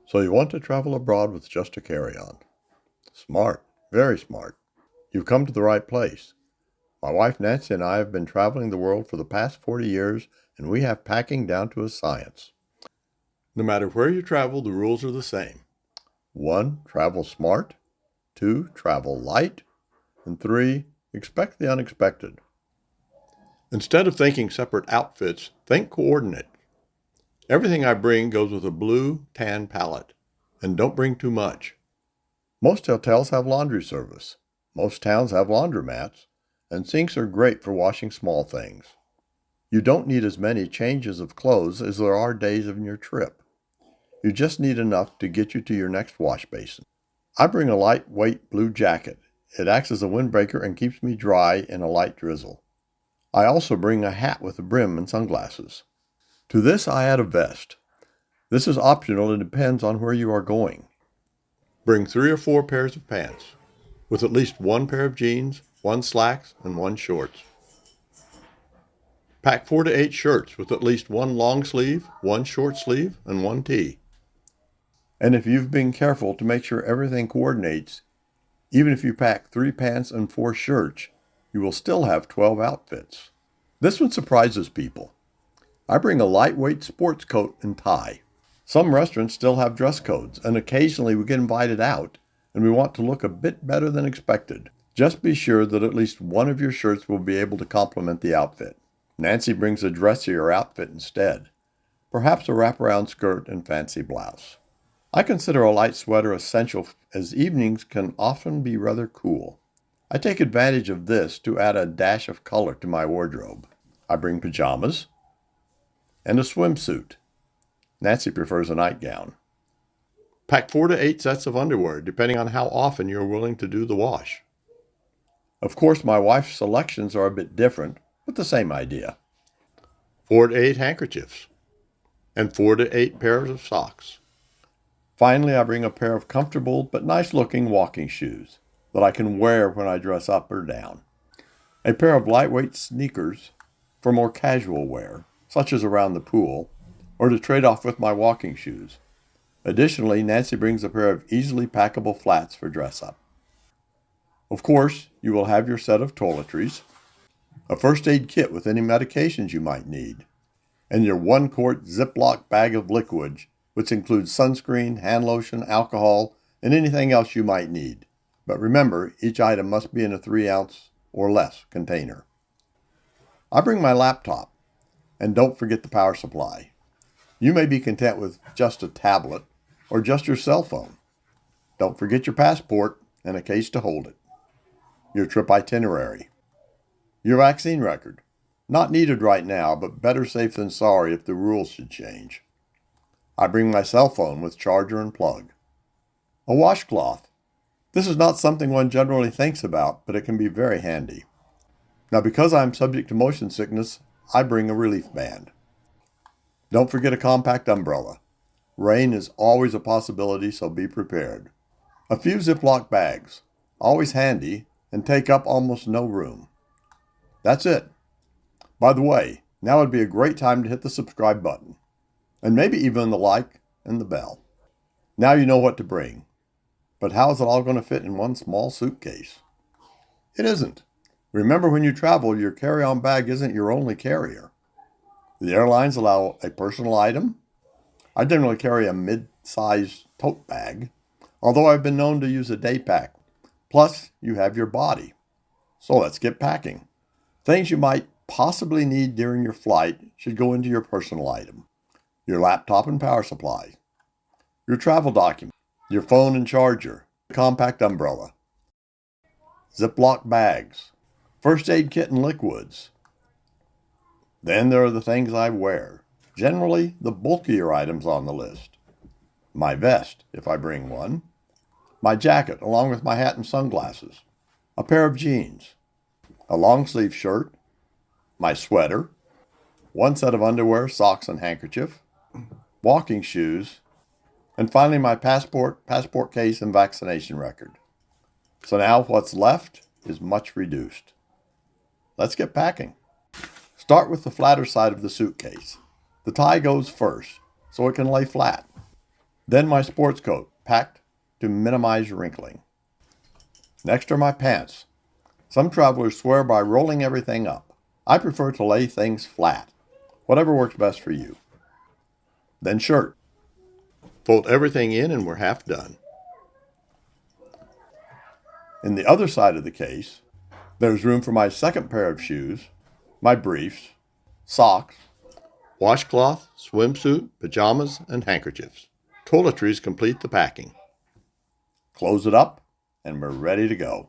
So you want to travel abroad with just a carry-on. Smart, very smart. You've come to the right place. My wife Nancy and I have been traveling the world for the past 40 years, and we have packing down to a science. No matter where you travel, the rules are the same. 1. Travel smart. 2. Travel light. And 3. Expect the unexpected. Instead of thinking separate outfits, think coordinate. Everything I bring goes with a blue tan palette, and don't bring too much. Most hotels have laundry service. Most towns have laundromats, and sinks are great for washing small things. You don't need as many changes of clothes as there are days in your trip. You just need enough to get you to your next wash basin. I bring a lightweight blue jacket. It acts as a windbreaker and keeps me dry in a light drizzle. I also bring a hat with a brim and sunglasses. To this I add a vest. This is optional and depends on where you are going. Bring 3 or 4 pairs of pants, with at least 1 pair of jeans, 1 slacks, and 1 shorts. Pack 4 to 8 shirts with at least 1 long sleeve, 1 short sleeve, and 1 tee. And if you've been careful to make sure everything coordinates, even if you pack 3 pants and 4 shirts, you will still have 12 outfits. This one surprises people. I bring a lightweight sports coat and tie. Some restaurants still have dress codes, and occasionally we get invited out, and we want to look a bit better than expected. Just be sure that at least one of your shirts will be able to complement the outfit. Nancy brings a dressier outfit instead, perhaps a wraparound skirt and fancy blouse. I consider a light sweater essential as evenings can often be rather cool. I take advantage of this to add a dash of color to my wardrobe. I bring pajamas and a swimsuit. Nancy prefers a nightgown. Pack 4 to 8 sets of underwear, depending on how often you're willing to do the wash. Of course, my wife's selections are a bit different, but the same idea. 4 to 8 handkerchiefs, and 4 to 8 pairs of socks. Finally, I bring a pair of comfortable but nice-looking walking shoes that I can wear when I dress up or down. A pair of lightweight sneakers for more casual wear, such as around the pool, or to trade off with my walking shoes. Additionally, Nancy brings a pair of easily packable flats for dress-up. Of course, you will have your set of toiletries, a first aid kit with any medications you might need, and your 1-quart Ziploc bag of liquids, which includes sunscreen, hand lotion, alcohol, and anything else you might need. But remember, each item must be in a 3-ounce or less container. I bring my laptop, and don't forget the power supply. You may be content with just a tablet or just your cell phone. Don't forget your passport and a case to hold it. Your trip itinerary. Your vaccine record. Not needed right now, but better safe than sorry if the rules should change. I bring my cell phone with charger and plug. A washcloth. This is not something one generally thinks about, but it can be very handy. Now, because I'm subject to motion sickness, I bring a relief band. Don't forget a compact umbrella. Rain is always a possibility, so be prepared. A few Ziploc bags, always handy, and take up almost no room. That's it. By the way, now would be a great time to hit the subscribe button, and maybe even the like and the bell. Now you know what to bring. But how is it all going to fit in one small suitcase? It isn't. Remember, when you travel, your carry-on bag isn't your only carrier. The airlines allow a personal item. I generally carry a mid-sized tote bag, although I've been known to use a day pack. Plus, you have your body. So let's get packing. Things you might possibly need during your flight should go into your personal item. Your laptop and power supply. Your travel document. Your phone and charger. Compact umbrella. Ziploc bags. First aid kit and liquids. Then there are the things I wear. Generally, the bulkier items on the list. My vest, if I bring one. My jacket, along with my hat and sunglasses. A pair of jeans. A long-sleeve shirt. My sweater. 1 set of underwear, socks, and handkerchief. Walking shoes. And finally, my passport case, and vaccination record. So now what's left is much reduced. Let's get packing. Start with the flatter side of the suitcase. The tie goes first, so it can lay flat. Then my sports coat, packed to minimize wrinkling. Next are my pants. Some travelers swear by rolling everything up. I prefer to lay things flat. Whatever works best for you. Then shirt. Fold everything in and we're half done. In the other side of the case, there's room for my second pair of shoes, my briefs, socks, washcloth, swimsuit, pajamas, and handkerchiefs. Toiletries complete the packing. Close it up, and we're ready to go.